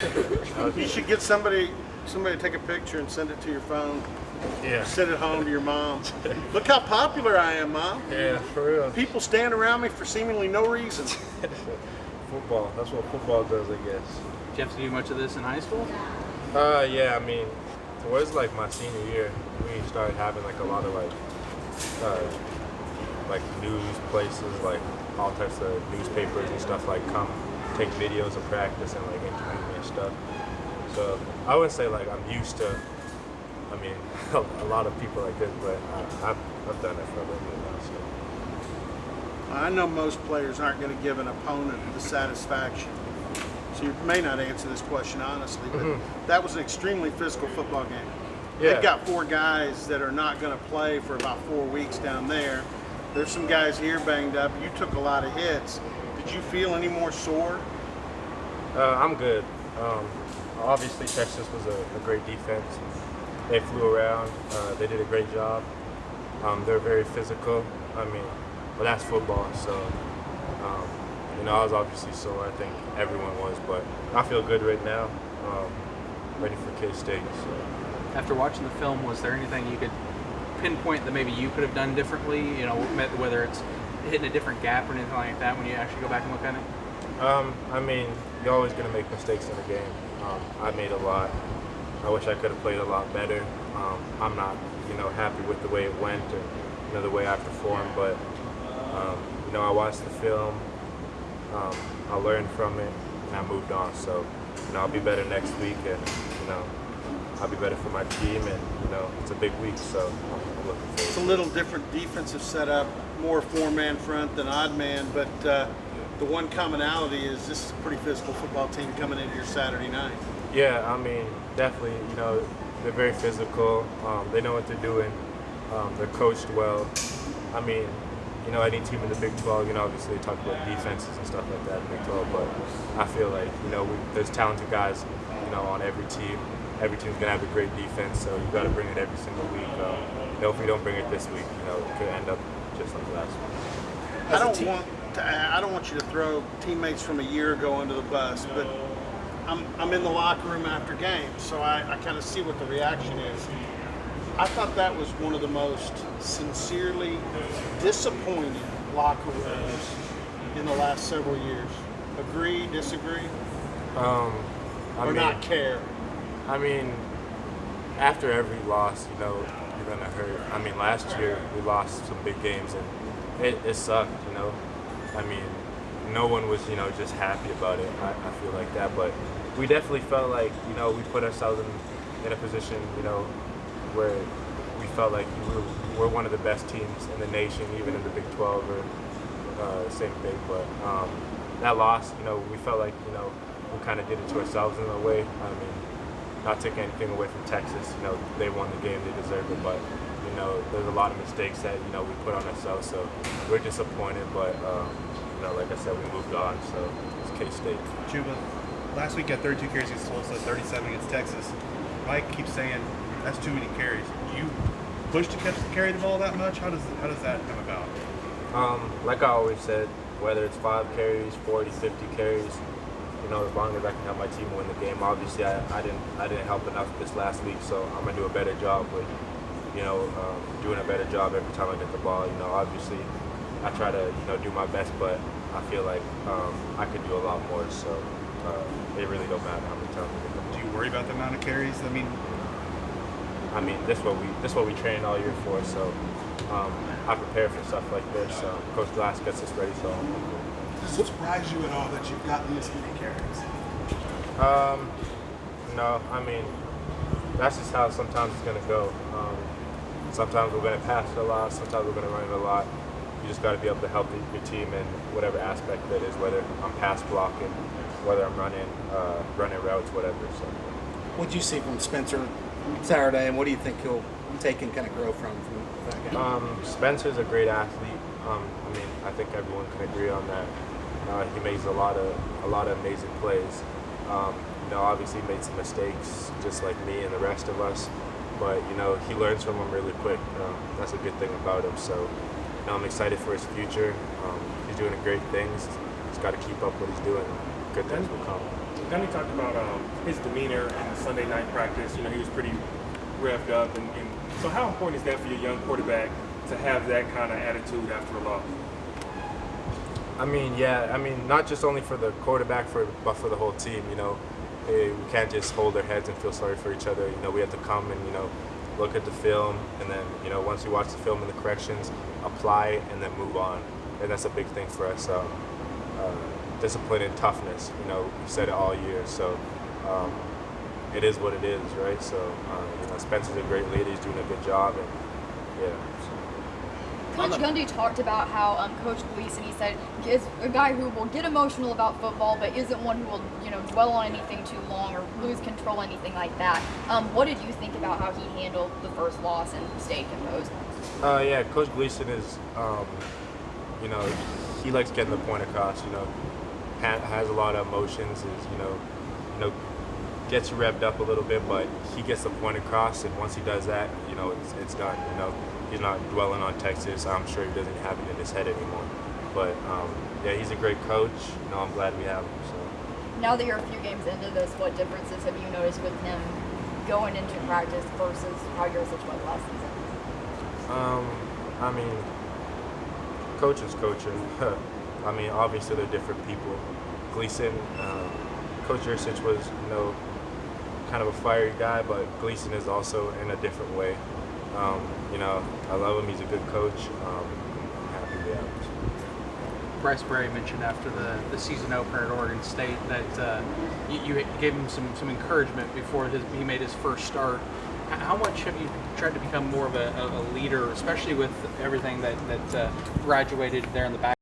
You should get somebody to take a picture and send it to your phone. Yeah. Send it home to your mom. Look how popular I am, Mom. Yeah, for real. People stand around me for seemingly no reason. Football. That's what football does, I guess. Did you have to do much of this in high school? Yeah, I mean, towards like my senior year, we started having like a lot of like news places, like all types of newspapers and stuff like come take videos of practice and like interview me and stuff. So I wouldn't say like I'm used to, I mean, a lot of people like this, but I've done it for a little bit now. So. I know most players aren't going to give an opponent the satisfaction. So you may not answer this question honestly, but that was an extremely physical football game. Yeah. They've got 4 guys that are not going to play for about 4 weeks down there. There's some guys here banged up. You took a lot of hits. Did you feel any more sore? I'm good. Obviously, Texas was a great defense. They flew around. They did a great job. They're very physical. I mean, well, that's football. So, I was obviously sore. I think everyone was, but I feel good right now. Ready for K-State. So. After watching the film, was there anything you could pinpoint that maybe you could have done differently? You know, whether it's hitting a different gap or anything like that when you actually go back and look at it? I mean, you're always going to make mistakes in the game. I made a lot. I wish I could have played a lot better. I'm not, happy with the way it went or, the way I performed. But, I watched the film. I learned from it, and I moved on. So, I'll be better next week, and, I'll be better for my team. And, it's a big week, so I'm looking forward. It's a little different defensive setup, more 4-man front than odd man, but the one commonality is this is a pretty physical football team coming into your Saturday night. Yeah, I mean, definitely, they're very physical. They know what they're doing. They're coached well. I mean, any team in the Big 12, obviously they talk about defenses and stuff like that in the Big 12, but I feel like, there's talented guys, on every team. Every team's going to have a great defense, so you got to bring it every single week. If we don't bring it this week, it could end up just like last week. I don't want you to throw teammates from a year ago under the bus, but I'm in the locker room after games, so I kind of see what the reaction is. I thought that was one of the most sincerely disappointed locker rooms in the last several years. Agree, disagree? Not care? I mean, after every loss, you're going to hurt. I mean, last year we lost some big games, and it sucked, I mean, no one was, just happy about it. I feel like that, but we definitely felt like, we put ourselves in a position, where we felt like we're one of the best teams in the nation, even in the Big 12 or same thing. But that loss, we felt like, we kind of did it to ourselves in a way. I mean, not taking anything away from Texas, they won the game, they deserved it, but there's a lot of mistakes that we put on ourselves, so we're disappointed. But like I said, we moved on, so it's K-State. Chuba, last week at 32 carries against Tulsa, 37 against Texas. Mike keeps saying that's too many carries. Do you push to carry the ball that much? How does that come about? Like I always said, whether it's 5 carries, 40, 50 carries, as long as I can help my team win the game. Obviously, I didn't help enough this last week, so I'm gonna do a better job with, doing a better job every time I get the ball. Obviously, I try to, do my best, but I feel like I could do a lot more. So it really don't matter how many times I get the ball. Do you worry about the amount of carries? I mean, this is what we train all year for. So I prepare for stuff like this. Coach Glass gets us ready, so. Does it surprise you at all that you've gotten this many carries? No, I mean, that's just how sometimes it's going to go. Sometimes we're going to pass it a lot, sometimes we're going to run it a lot. You just got to be able to help your team in whatever aspect that is, whether I'm pass blocking, whether I'm running routes, whatever. So. What did you see from Spencer Saturday, and what do you think he'll take and kind of grow from that game? Spencer's a great athlete. I think everyone can agree on that. He makes a lot of amazing plays. Obviously made some mistakes, just like me and the rest of us. But he learns from them really quick. That's a good thing about him. So, I'm excited for his future. He's doing great things. He's got to keep up what he's doing. Good things will come. Gunny talked about his demeanor in the Sunday night practice. You know, he was pretty revved up, and so how important is that for your young quarterback to have that kind of attitude after a loss? I mean, yeah. I mean, not just only for the quarterback, but for the whole team. You know, we can't just hold our heads and feel sorry for each other. You know, we have to come and look at the film, and then once we watch the film and the corrections, apply and then move on. And that's a big thing for us. Discipline and toughness. You know, we said it all year. So it is what it is, right? So Spencer's a great leader. He's doing a good job, and yeah. Coach Gundy talked about how Coach Gleason, he said, is a guy who will get emotional about football, but isn't one who will, dwell on anything too long or lose control, anything like that. What did you think about how he handled the first loss and stayed composed? Yeah, Coach Gleason is, he likes getting the point across. Has a lot of emotions. Is gets revved up a little bit, but he gets the point across, and once he does that, it's done. He's not dwelling on Texas. I'm sure he doesn't have it in his head anymore. But yeah, he's a great coach. I'm glad we have him. So. Now that you're a few games into this, what differences have you noticed with him going into practice versus how your was last season? I mean, coach is coaching. I mean, obviously they're different people. Gleason, Coach Yursich was, kind of a fiery guy, but Gleason is also in a different way. I love him. He's a good coach. I'm happy we have him. Bryce Bray mentioned after the season opener at Oregon State that you gave him some encouragement before he made his first start. How much have you tried to become more of a leader, especially with everything that graduated there in the back?